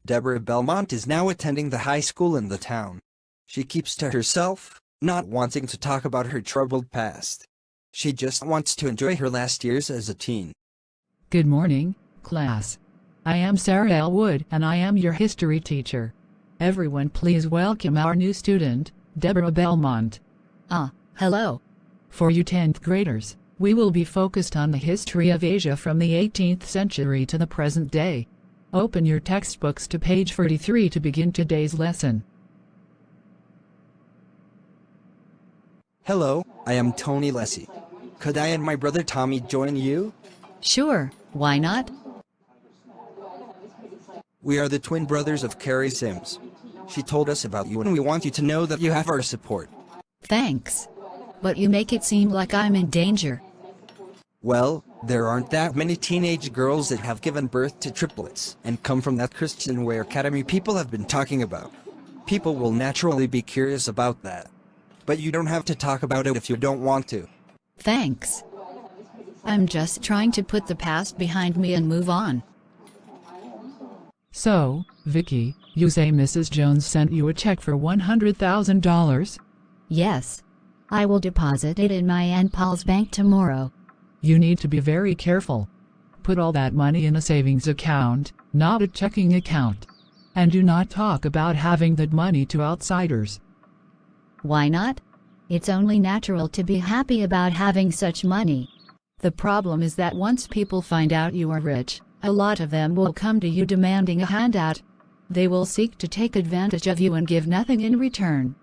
Deborah Belmont is now attending the high school in the town. She keeps to herself, not wanting to talk about her troubled past. She just wants to enjoy her last years as a teen. Good morning, class. I am Sarah Elwood and I am your history teacher. Everyone please welcome our new student, Deborah Belmont. Hello. For you 10th graders, we will be focused on the history of Asia from the 18th century to the present day. Open your textbooks to page 43 to begin today's lesson. Hello, I am Tony Lessie. Could I and my brother Tommy join you? Sure, why not? We are the twin brothers of Carrie Sims. She told us about you and we want you to know that you have our support. Thanks. But you make it seem like I'm in danger. Well, there aren't that many teenage girls that have given birth to triplets and come from that Christian Way Academy people have been talking about. People will naturally be curious about that. But you don't have to talk about it if you don't want to. Thanks. I'm just trying to put the past behind me and move on. So, Vicky, you say Mrs. Jones sent you a check for $100,000? Yes. I will deposit it in my Aunt Paul's bank tomorrow. You need to be very careful. Put all that money in a savings account, not a checking account. And do not talk about having that money to outsiders. Why not? It's only natural to be happy about having such money. The problem is that once people find out you are rich, a lot of them will come to you demanding a handout. They will seek to take advantage of you and give nothing in return.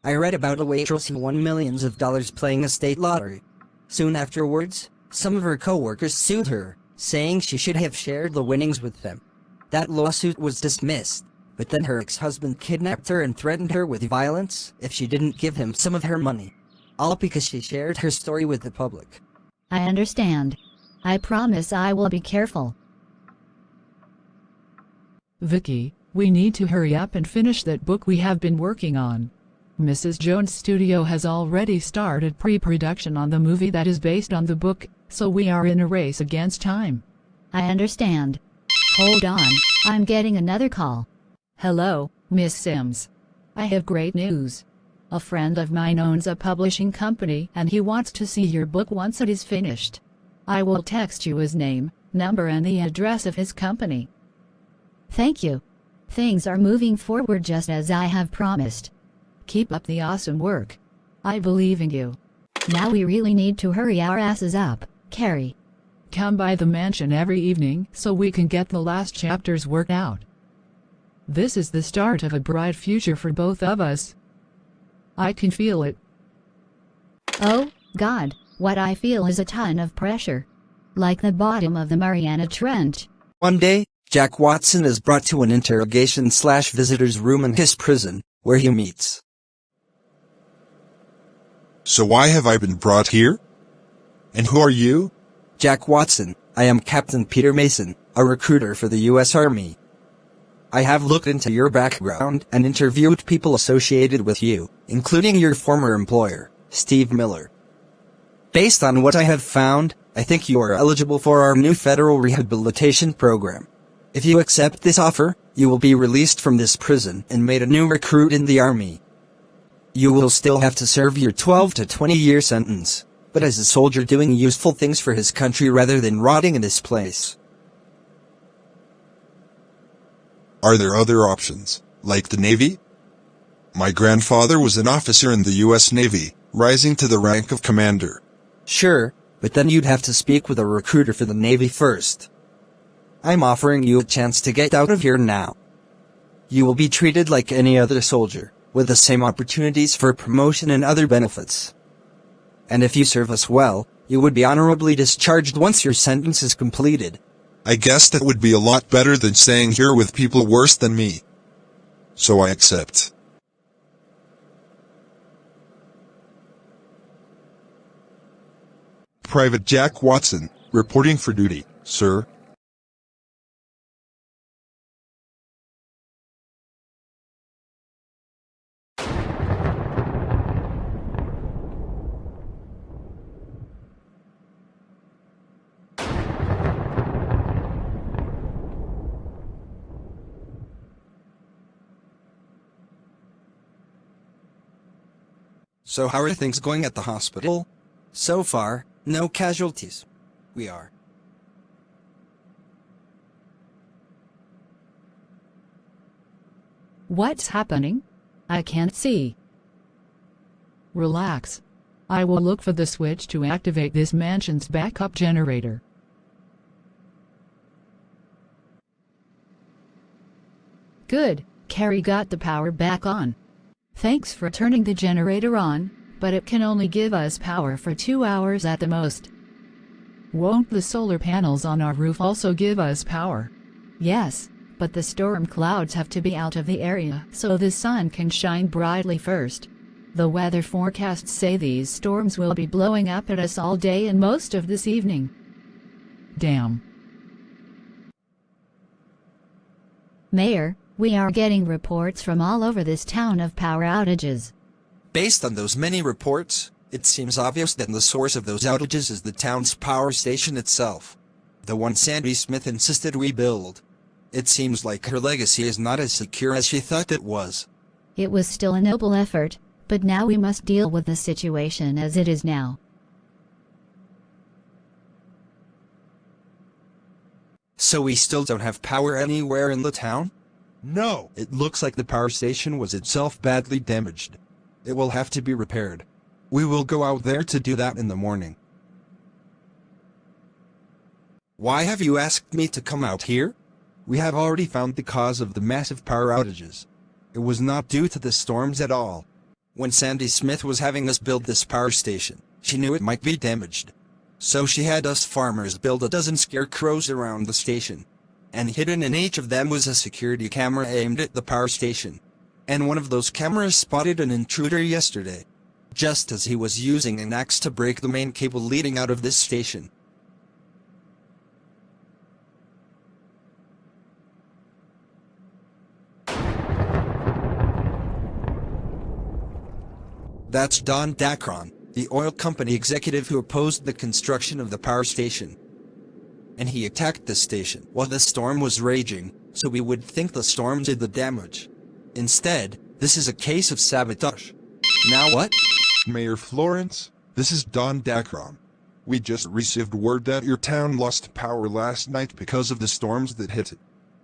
I read about a waitress who won millions of dollars playing a state lottery. Soon afterwards, some of her co-workers sued her, saying she should have shared the winnings with them. That lawsuit was dismissed, but then her ex-husband kidnapped her and threatened her with violence if she didn't give him some of her money. All because she shared her story with the public. I understand. I promise I will be careful. Vicky, we need to hurry up and finish that book we have been working on. Mrs. Jones' studio has already started pre-production on the movie that is based on the book, so we are in a race against time. I understand. Hold on, I'm getting another call. Hello, Miss Sims. I have great news. A friend of mine owns a publishing company and he wants to see your book once it is finished. I will text you his name, number and the address of his company. Thank you. Things are moving forward just as I have promised. Keep up the awesome work. I believe in you. Now we really need to hurry our asses up, Carrie. Come by the mansion every evening so we can get the last chapters worked out. This is the start of a bright future for both of us. I can feel it. Oh, God, what I feel is a ton of pressure. Like the bottom of the Mariana Trench. One day, Jack Watson is brought to an interrogation/visitor's room in his prison, where he meets. So why have I been brought here? And who are you? Jack Watson, I am Captain Peter Mason, a recruiter for the U.S. Army. I have looked into your background and interviewed people associated with you, including your former employer, Steve Miller. Based on what I have found, I think you are eligible for our new federal rehabilitation program. If you accept this offer, you will be released from this prison and made a new recruit in the Army. You will still have to serve your 12 to 20-year sentence, but as a soldier doing useful things for his country rather than rotting in this place. Are there other options, like the Navy? My grandfather was an officer in the U.S. Navy, rising to the rank of commander. Sure, but then you'd have to speak with a recruiter for the Navy first. I'm offering you a chance to get out of here now. You will be treated like any other soldier, with the same opportunities for promotion and other benefits. And if you serve us well, you would be honorably discharged once your sentence is completed. I guess that would be a lot better than staying here with people worse than me. So I accept. Private Jack Watson, reporting for duty, sir. So how are things going at the hospital? So far, no casualties. We are. What's happening? I can't see. Relax. I will look for the switch to activate this mansion's backup generator. Good, Carrie got the power back on. Thanks for turning the generator on, but it can only give us power for 2 hours at the most. Won't the solar panels on our roof also give us power? Yes, but the storm clouds have to be out of the area so the sun can shine brightly first. The weather forecasts say these storms will be blowing up at us all day and most of this evening. Damn. Mayor, we are getting reports from all over this town of power outages. Based on those many reports, it seems obvious that the source of those outages is the town's power station itself. The one Sandy Smith insisted we build. It seems like her legacy is not as secure as she thought it was. It was still a noble effort, but now we must deal with the situation as it is now. So we still don't have power anywhere in the town? No, It looks like the power station was itself badly damaged. It will have to be repaired. We will go out there to do that in the morning. Why have you asked me to come out here? We have already found the cause of the massive power outages. It was not due to the storms at all. When Sandy Smith was having us build this power station, she knew it might be damaged. So she had us farmers build a dozen scarecrows around the station. And hidden in each of them was a security camera aimed at the power station. And one of those cameras spotted an intruder yesterday, just as he was using an axe to break the main cable leading out of this station. That's Don Dacron, the oil company executive who opposed the construction of the power station. And he attacked the station while the storm was raging, so we would think the storm did the damage. Instead, this is a case of sabotage. Now what? Mayor Florence, this is Don Dacron. We just received word that your town lost power last night because of the storms that hit it.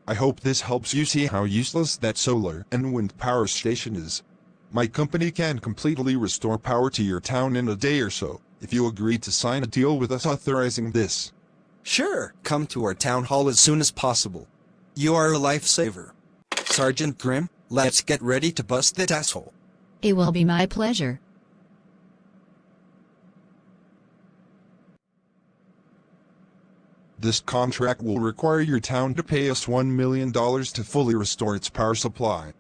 I hope this helps you see how useless that solar and wind power station is. My company can completely restore power to your town in a day or so, if you agree to sign a deal with us authorizing this. Sure, come to our town hall as soon as possible. You are a lifesaver. Sergeant Grimm, let's get ready to bust that asshole. It will be my pleasure. This contract will require your town to pay us $1 million to fully restore its power supply.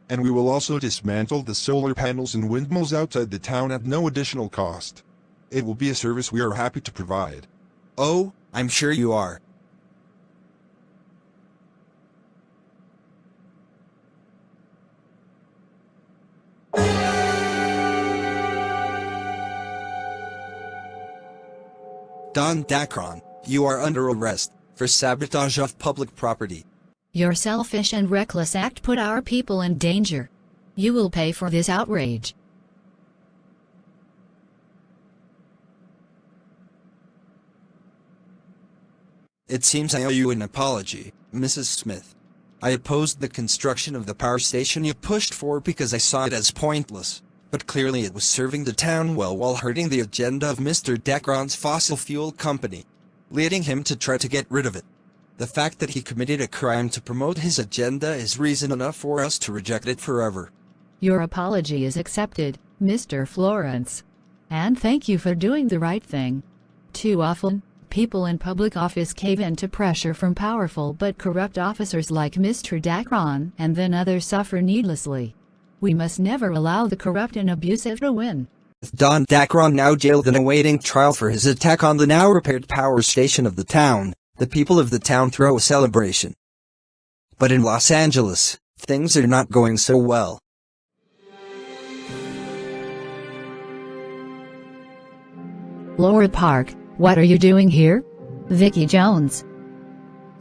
And we will also dismantle the solar panels and windmills outside the town at no additional cost. It will be a service we are happy to provide. Oh, I'm sure you are. Don Dacron, you are under arrest for sabotage of public property. Your selfish and reckless act put our people in danger. You will pay for this outrage. It seems I owe you an apology, Mrs. Smith. I opposed the construction of the power station you pushed for because I saw it as pointless, but clearly it was serving the town well while hurting the agenda of Mr. Dacron's fossil fuel company, leading him to try to get rid of it. The fact that he committed a crime to promote his agenda is reason enough for us to reject it forever. Your apology is accepted, Mr. Florence. And thank you for doing the right thing. Too often, people in public office cave in to pressure from powerful but corrupt officers like Mr. Dacron, and then others suffer needlessly. We must never allow the corrupt and abusive to win. With Don Dacron now jailed and awaiting trial for his attack on the now repaired power station of the town, the people of the town throw a celebration. But in Los Angeles, things are not going so well. Laura Park, what are you doing here? Vicky Jones.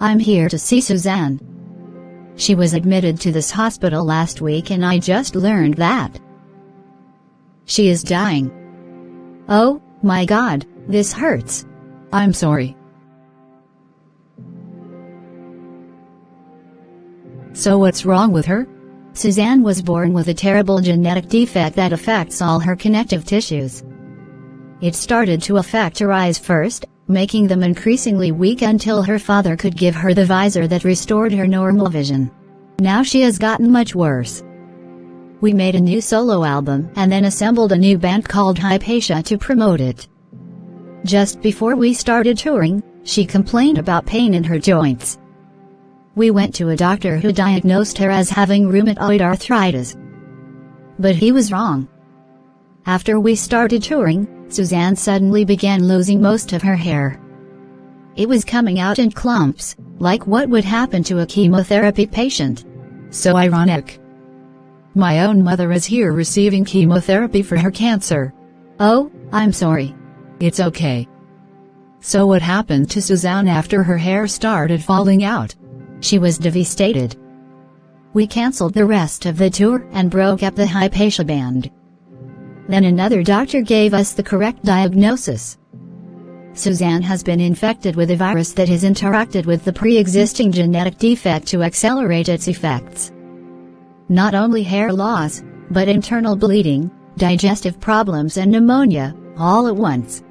I'm here to see Suzanne. She was admitted to this hospital last week and I just learned that. She is dying. Oh, my God, this hurts. I'm sorry. So what's wrong with her? Suzanne was born with a terrible genetic defect that affects all her connective tissues. It started to affect her eyes first, making them increasingly weak until her father could give her the visor that restored her normal vision. Now she has gotten much worse. We made a new solo album and then assembled a new band called Hypatia to promote it. Just before we started touring, she complained about pain in her joints. We went to a doctor who diagnosed her as having rheumatoid arthritis. But he was wrong. After we started touring, Suzanne suddenly began losing most of her hair. It was coming out in clumps, like what would happen to a chemotherapy patient. So ironic. My own mother is here receiving chemotherapy for her cancer. Oh, I'm sorry. It's okay. So what happened to Suzanne after her hair started falling out? She was devastated. We canceled the rest of the tour and broke up the Hypatia band. Then another doctor gave us the correct diagnosis. Suzanne has been infected with a virus that has interacted with the pre-existing genetic defect to accelerate its effects. Not only hair loss, but internal bleeding, digestive problems and pneumonia, all at once.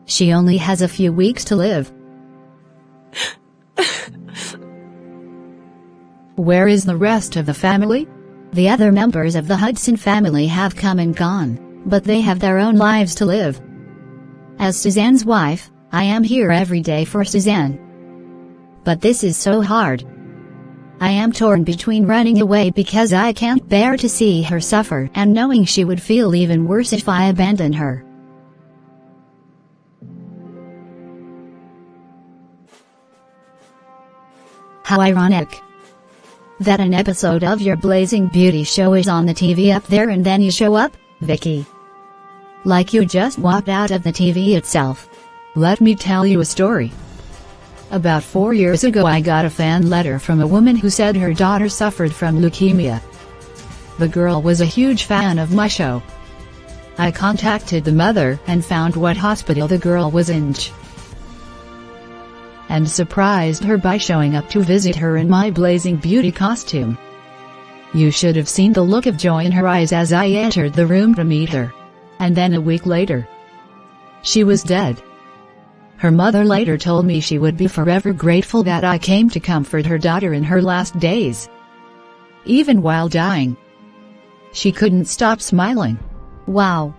She only has a few weeks to live. Where is the rest of the family? The other members of the Hudson family have come and gone, but they have their own lives to live. As Suzanne's wife, I am here every day for Suzanne. But this is so hard. I am torn between running away because I can't bear to see her suffer and knowing she would feel even worse if I abandon her. How ironic that an episode of your blazing beauty show is on the TV up there and then you show up, Vicky. Like you just walked out of the TV itself. Let me tell you a story. About 4 years ago I got a fan letter from a woman who said her daughter suffered from leukemia. The girl was a huge fan of my show. I contacted the mother and found what hospital the girl was in. And surprised her by showing up to visit her in my blazing beauty costume. You should have seen the look of joy in her eyes as I entered the room to meet her. And then a week later, she was dead. Her mother later told me she would be forever grateful that I came to comfort her daughter in her last days. Even while dying, she couldn't stop smiling. Wow.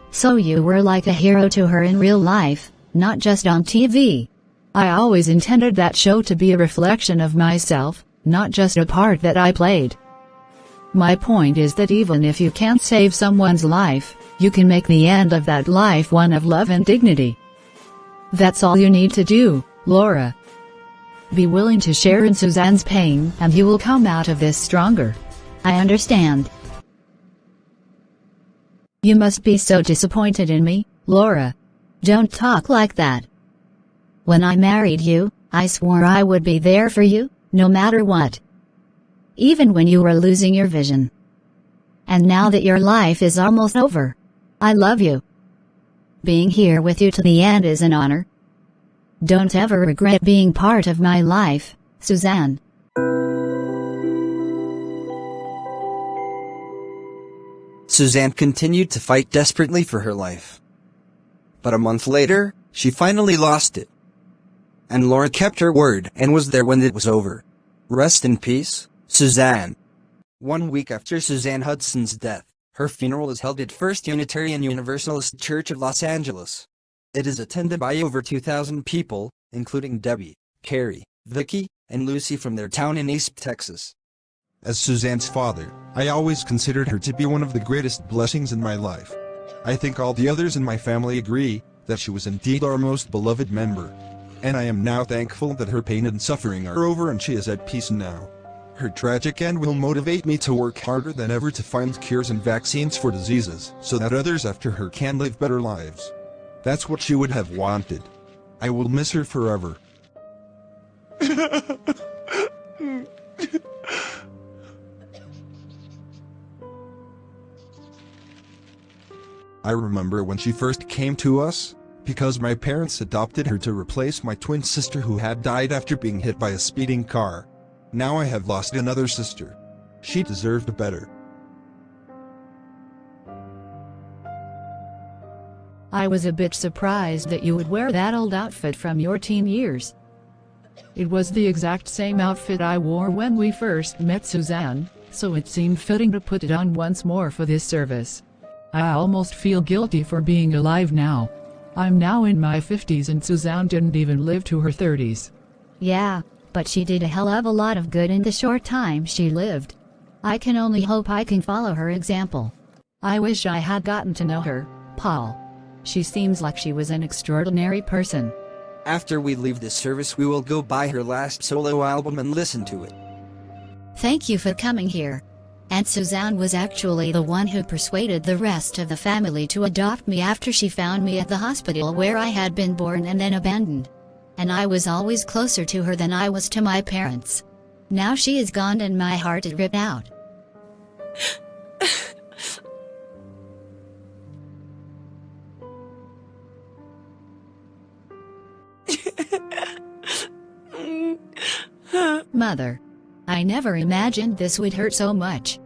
So you were like a hero to her in real life, not just on TV. I always intended that show to be a reflection of myself, not just a part that I played. My point is that even if you can't save someone's life, you can make the end of that life one of love and dignity. That's all you need to do, Laura. Be willing to share in Suzanne's pain and you will come out of this stronger. I understand. You must be so disappointed in me, Laura. Don't talk like that. When I married you, I swore I would be there for you, no matter what. Even when you were losing your vision. And now that your life is almost over, I love you. Being here with you to the end is an honor. Don't ever regret being part of my life, Suzanne. Suzanne continued to fight desperately for her life. But a month later, she finally lost it. And Laura kept her word and was there when it was over. Rest in peace, Suzanne. 1 week after Suzanne Hudson's death, her funeral is held at First Unitarian Universalist Church of Los Angeles. It is attended by over 2,000 people, including Debbie, Carrie, Vicky, and Lucy from their town in East Texas. As Suzanne's father, I always considered her to be one of the greatest blessings in my life. I think all the others in my family agree that she was indeed our most beloved member. And I am now thankful that her pain and suffering are over and she is at peace now. Her tragic end will motivate me to work harder than ever to find cures and vaccines for diseases so that others after her can live better lives. That's what she would have wanted. I will miss her forever. I remember when she first came to us, because my parents adopted her to replace my twin sister who had died after being hit by a speeding car. Now I have lost another sister. She deserved better. I was a bit surprised that you would wear that old outfit from your teen years. It was the exact same outfit I wore when we first met Suzanne, so it seemed fitting to put it on once more for this service. I almost feel guilty for being alive now. I'm now in my 50s and Suzanne didn't even live to her 30s. Yeah, but she did a hell of a lot of good in the short time she lived. I can only hope I can follow her example. I wish I had gotten to know her, Paul. She seems like she was an extraordinary person. After we leave this service, we will go buy her last solo album and listen to it. Thank you for coming here. And Suzanne was actually the one who persuaded the rest of the family to adopt me after she found me at the hospital where I had been born and then abandoned. And I was always closer to her than I was to my parents. Now she is gone and my heart is ripped out. Mother, I never imagined this would hurt so much.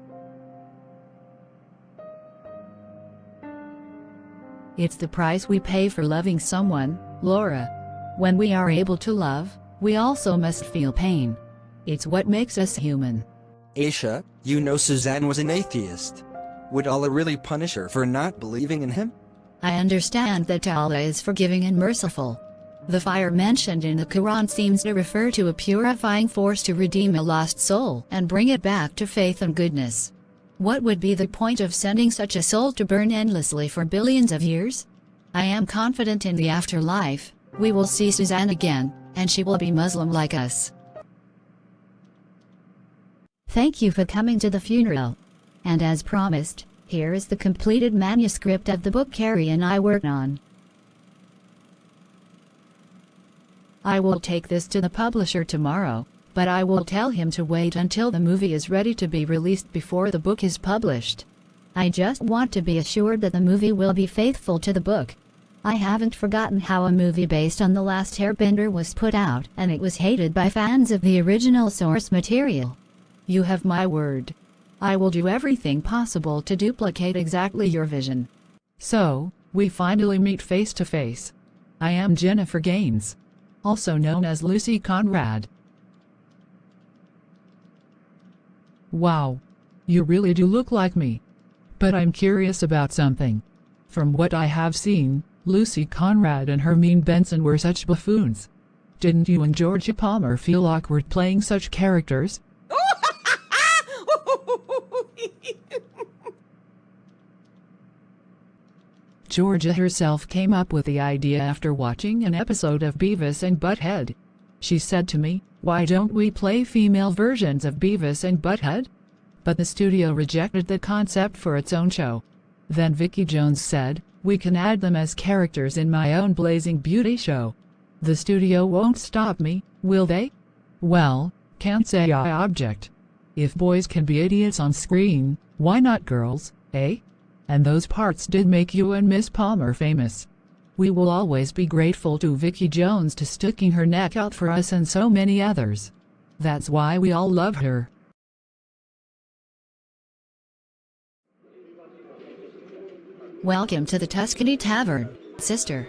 It's the price we pay for loving someone, Laura. When we are able to love, we also must feel pain. It's what makes us human. Aisha, you know Suzanne was an atheist. Would Allah really punish her for not believing in him? I understand that Allah is forgiving and merciful. The fire mentioned in the Quran seems to refer to a purifying force to redeem a lost soul and bring it back to faith and goodness. What would be the point of sending such a soul to burn endlessly for billions of years? I am confident in the afterlife, we will see Suzanne again, and she will be Muslim like us. Thank you for coming to the funeral. And as promised, here is the completed manuscript of the book Carrie and I worked on. I will take this to the publisher tomorrow, but I will tell him to wait until the movie is ready to be released before the book is published. I just want to be assured that the movie will be faithful to the book. I haven't forgotten how a movie based on The Last Airbender was put out and it was hated by fans of the original source material. You have my word. I will do everything possible to duplicate exactly your vision. So, we finally meet face to face. I am Jennifer Gaines, also known as Lucy Conrad. Wow. You really do look like me. But I'm curious about something. From what I have seen, Lucy Conrad and Hermine Benson were such buffoons. Didn't you and Georgia Palmer feel awkward playing such characters? Georgia herself came up with the idea after watching an episode of Beavis and Butthead. She said to me, "Why don't we play female versions of Beavis and Butthead?" But the studio rejected the concept for its own show. Then Vicky Jones said, "We can add them as characters in my own Blazing Beauty show." The studio won't stop me, will they? Well, can't say I object. If boys can be idiots on screen, why not girls, eh? And those parts did make you and Miss Palmer famous. We will always be grateful to Vicky Jones to sticking her neck out for us and so many others. That's why we all love her. Welcome to the Tuscany Tavern, sister.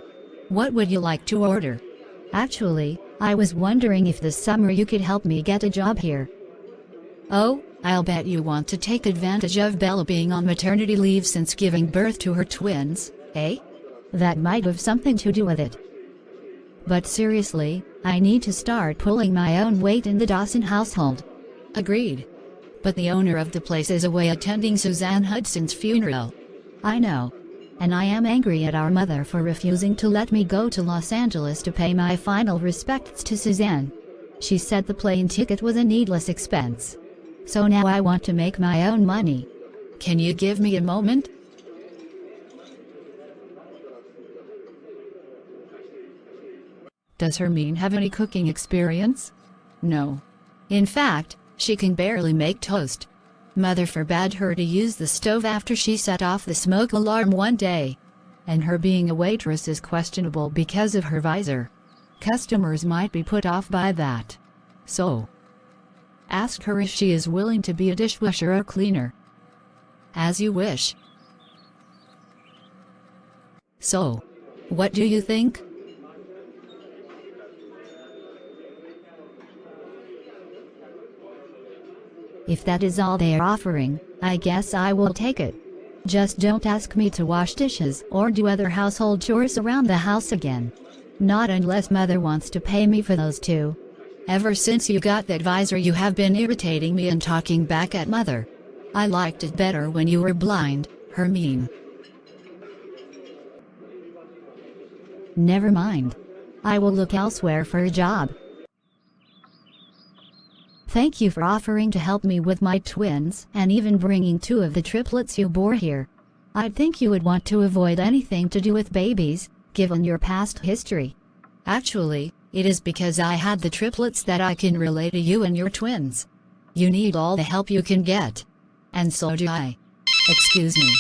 What would you like to order? Actually, I was wondering if this summer you could help me get a job here. Oh, I'll bet you want to take advantage of Bella being on maternity leave since giving birth to her twins, eh? That might have something to do with it. But seriously, I need to start pulling my own weight in the Dawson household. Agreed. But the owner of the place is away attending Suzanne Hudson's funeral. I know. And I am angry at our mother for refusing to let me go to Los Angeles to pay my final respects to Suzanne. She said the plane ticket was a needless expense. So now I want to make my own money. Can you give me a moment? Does Hermine have any cooking experience? No. In fact, she can barely make toast. Mother forbade her to use the stove after she set off the smoke alarm one day. And her being a waitress is questionable because of her visor. Customers might be put off by that. So, ask her if she is willing to be a dishwasher or cleaner. As you wish. So, what do you think? If that is all they are offering, I guess I will take it. Just don't ask me to wash dishes or do other household chores around the house again. Not unless Mother wants to pay me for those too. Ever since you got that visor, you have been irritating me and talking back at Mother. I liked it better when you were blind, Hermine. Never mind. I will look elsewhere for a job. Thank you for offering to help me with my twins and even bringing 2 of the triplets you bore here. I'd think you would want to avoid anything to do with babies, given your past history. Actually, it is because I had the triplets that I can relate to you and your twins. You need all the help you can get. And so do I. Excuse me.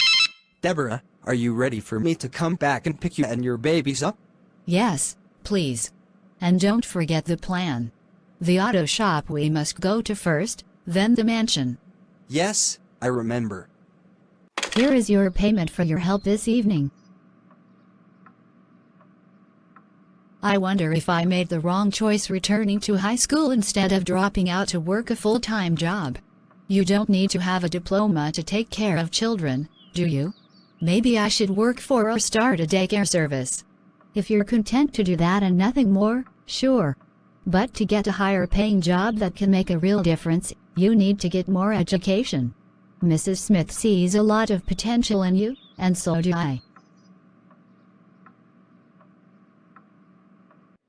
Deborah, are you ready for me to come back and pick you and your babies up? Yes, please. And don't forget the plan. The auto shop we must go to first, then the mansion. Yes, I remember. Here is your payment for your help this evening. I wonder if I made the wrong choice returning to high school instead of dropping out to work a full-time job. You don't need to have a diploma to take care of children, do you? Maybe I should work for or start a daycare service. If you're content to do that and nothing more, sure. But to get a higher paying job that can make a real difference, you need to get more education. Mrs. Smith sees a lot of potential in you, and so do I.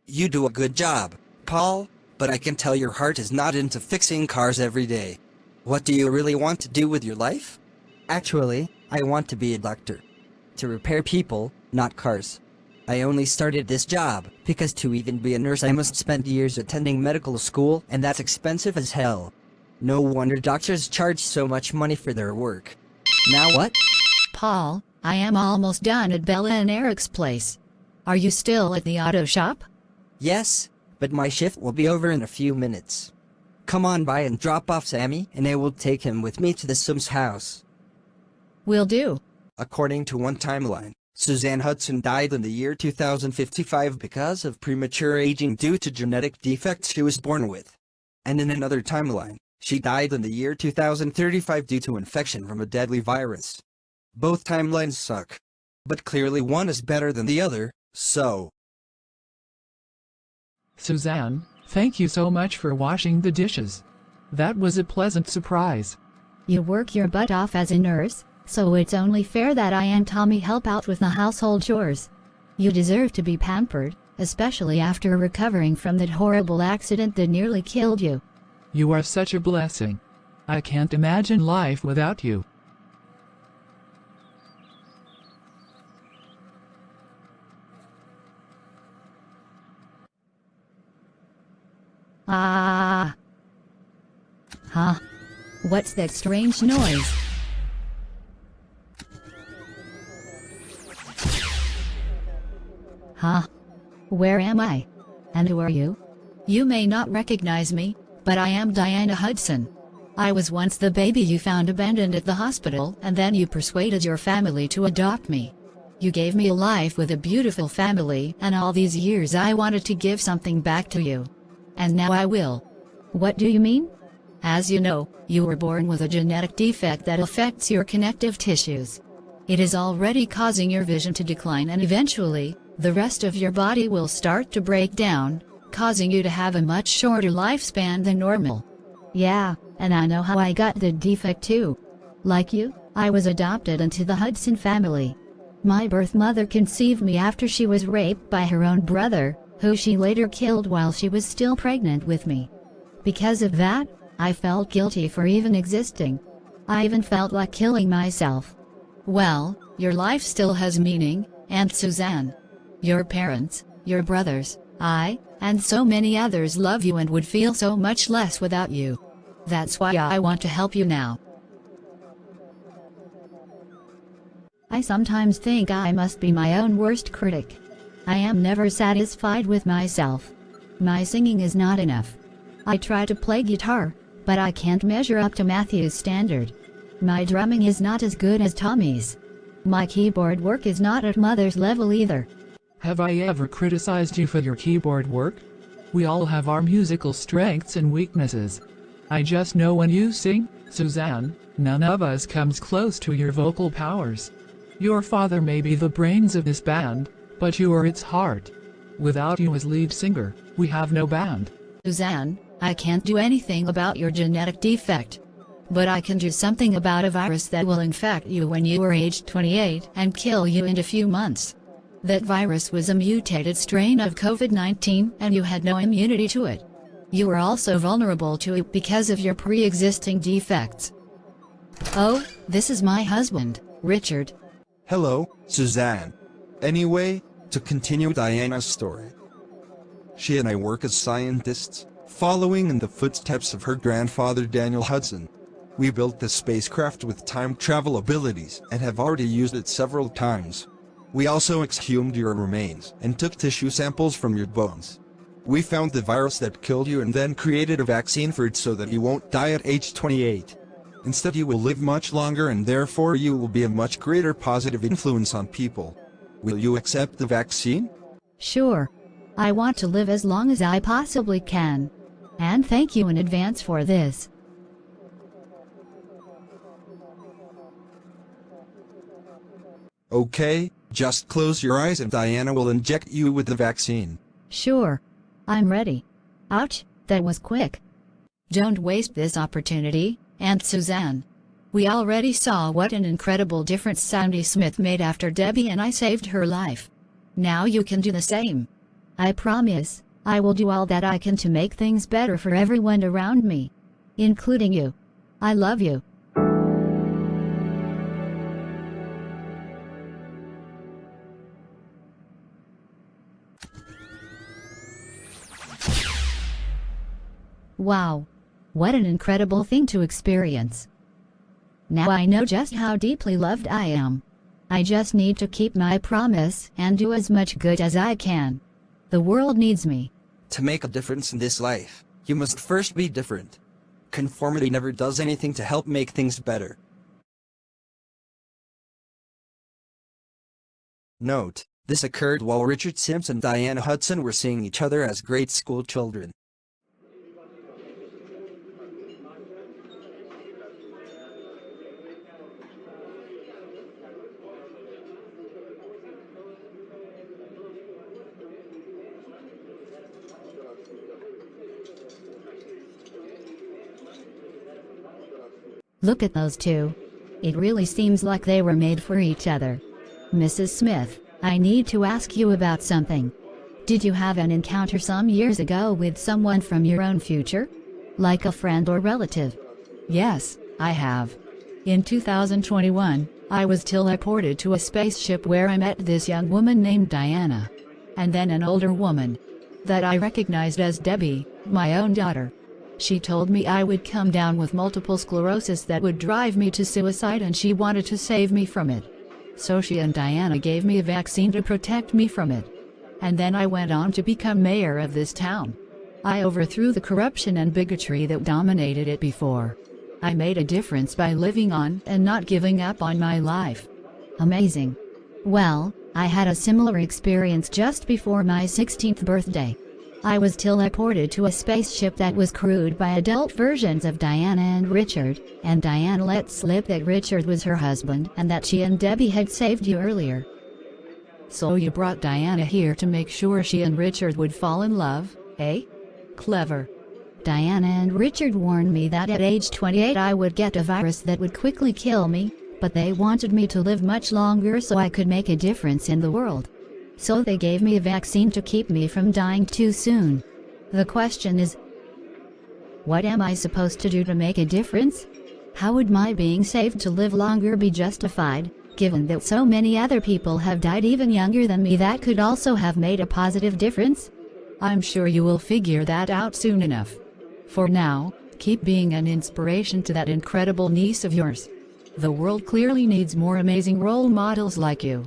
You do a good job, Paul, but I can tell your heart is not into fixing cars every day. What do you really want to do with your life? Actually, I want to be a doctor. To repair people, not cars. I only started this job because to even be a nurse I must spend years attending medical school, and that's expensive as hell. No wonder doctors charge so much money for their work. Now what? Paul, I am almost done at Bella and Eric's place. Are you still at the auto shop? Yes, but my shift will be over in a few minutes. Come on by and drop off Sammy, and I will take him with me to the Sims house. Will do. According to one timeline, Suzanne Hudson died in the year 2055 because of premature aging due to genetic defects she was born with. And in another timeline, she died in the year 2035 due to infection from a deadly virus. Both timelines suck. But clearly one is better than the other, so... Suzanne, thank you so much for washing the dishes. That was a pleasant surprise. You work your butt off as a nurse, so it's only fair that I and Tommy help out with the household chores. You deserve to be pampered, especially after recovering from that horrible accident that nearly killed you. You are such a blessing. I can't imagine life without you. Ah. Huh? What's that strange noise? Huh? Where am I? And who are you? You may not recognize me, but I am Diana Hudson. I was once the baby you found abandoned at the hospital, and then you persuaded your family to adopt me. You gave me a life with a beautiful family, and all these years I wanted to give something back to you. And now I will. What do you mean? As you know, you were born with a genetic defect that affects your connective tissues. It is already causing your vision to decline, and eventually, the rest of your body will start to break down, causing you to have a much shorter lifespan than normal. Yeah, and I know how I got the defect too. Like you, I was adopted into the Hudson family. My birth mother conceived me after she was raped by her own brother, who she later killed while she was still pregnant with me. Because of that, I felt guilty for even existing. I even felt like killing myself. Well, your life still has meaning, Aunt Suzanne. Your parents, your brothers, I, and so many others love you and would feel so much less without you. That's why I want to help you now. I sometimes think I must be my own worst critic. I am never satisfied with myself. My singing is not enough. I try to play guitar, but I can't measure up to Matthew's standard. My drumming is not as good as Tommy's. My keyboard work is not at Mother's level either. Have I ever criticized you for your keyboard work? We all have our musical strengths and weaknesses. I just know when you sing, Suzanne, none of us comes close to your vocal powers. Your father may be the brains of this band, but you are its heart. Without you as lead singer, we have no band. Suzanne, I can't do anything about your genetic defect. But I can do something about a virus that will infect you when you are age 28 and kill you in a few months. That virus was a mutated strain of COVID-19 and you had no immunity to it. You were also vulnerable to it because of your pre-existing defects. Oh, this is my husband, Richard. Hello, Suzanne. Anyway, to continue Diana's story. She and I work as scientists, following in the footsteps of her grandfather Daniel Hudson. We built this spacecraft with time travel abilities and have already used it several times. We also exhumed your remains and took tissue samples from your bones. We found the virus that killed you and then created a vaccine for it so that you won't die at age 28. Instead, you will live much longer and therefore you will be a much greater positive influence on people. Will you accept the vaccine? Sure. I want to live as long as I possibly can. And thank you in advance for this. Okay, just close your eyes and Diana will inject you with the vaccine. Sure. I'm ready. Ouch, that was quick. Don't waste this opportunity, Aunt Suzanne. We already saw what an incredible difference Sandy Smith made after Debbie and I saved her life. Now you can do the same. I promise, I will do all that I can to make things better for everyone around me. Including you. I love you. Wow. What an incredible thing to experience. Now I know just how deeply loved I am. I just need to keep my promise and do as much good as I can. The world needs me. To make a difference in this life, you must first be different. Conformity never does anything to help make things better. Note: this occurred while Richard Sims and Diana Hudson were seeing each other as grade school children. Look at those two. It really seems like they were made for each other. Mrs. Smith, I need to ask you about something. Did you have an encounter some years ago with someone from your own future? Like a friend or relative? Yes, I have. In 2021, I was teleported to a spaceship where I met this young woman named Diana. And then an older woman that I recognized as Debbie, my own daughter. She told me I would come down with multiple sclerosis that would drive me to suicide and she wanted to save me from it. So she and Diana gave me a vaccine to protect me from it. And then I went on to become mayor of this town. I overthrew the corruption and bigotry that dominated it before. I made a difference by living on and not giving up on my life. Amazing. Well, I had a similar experience just before my 16th birthday. I was teleported to a spaceship that was crewed by adult versions of Diana and Richard, and Diana let slip that Richard was her husband and that she and Debbie had saved you earlier. So you brought Diana here to make sure she and Richard would fall in love, eh? Clever. Diana and Richard warned me that at age 28 I would get a virus that would quickly kill me, but they wanted me to live much longer so I could make a difference in the world. So they gave me a vaccine to keep me from dying too soon. The question is, what am I supposed to do to make a difference? How would my being saved to live longer be justified, given that so many other people have died even younger than me that could also have made a positive difference? I'm sure you will figure that out soon enough. For now, keep being an inspiration to that incredible niece of yours. The world clearly needs more amazing role models like you.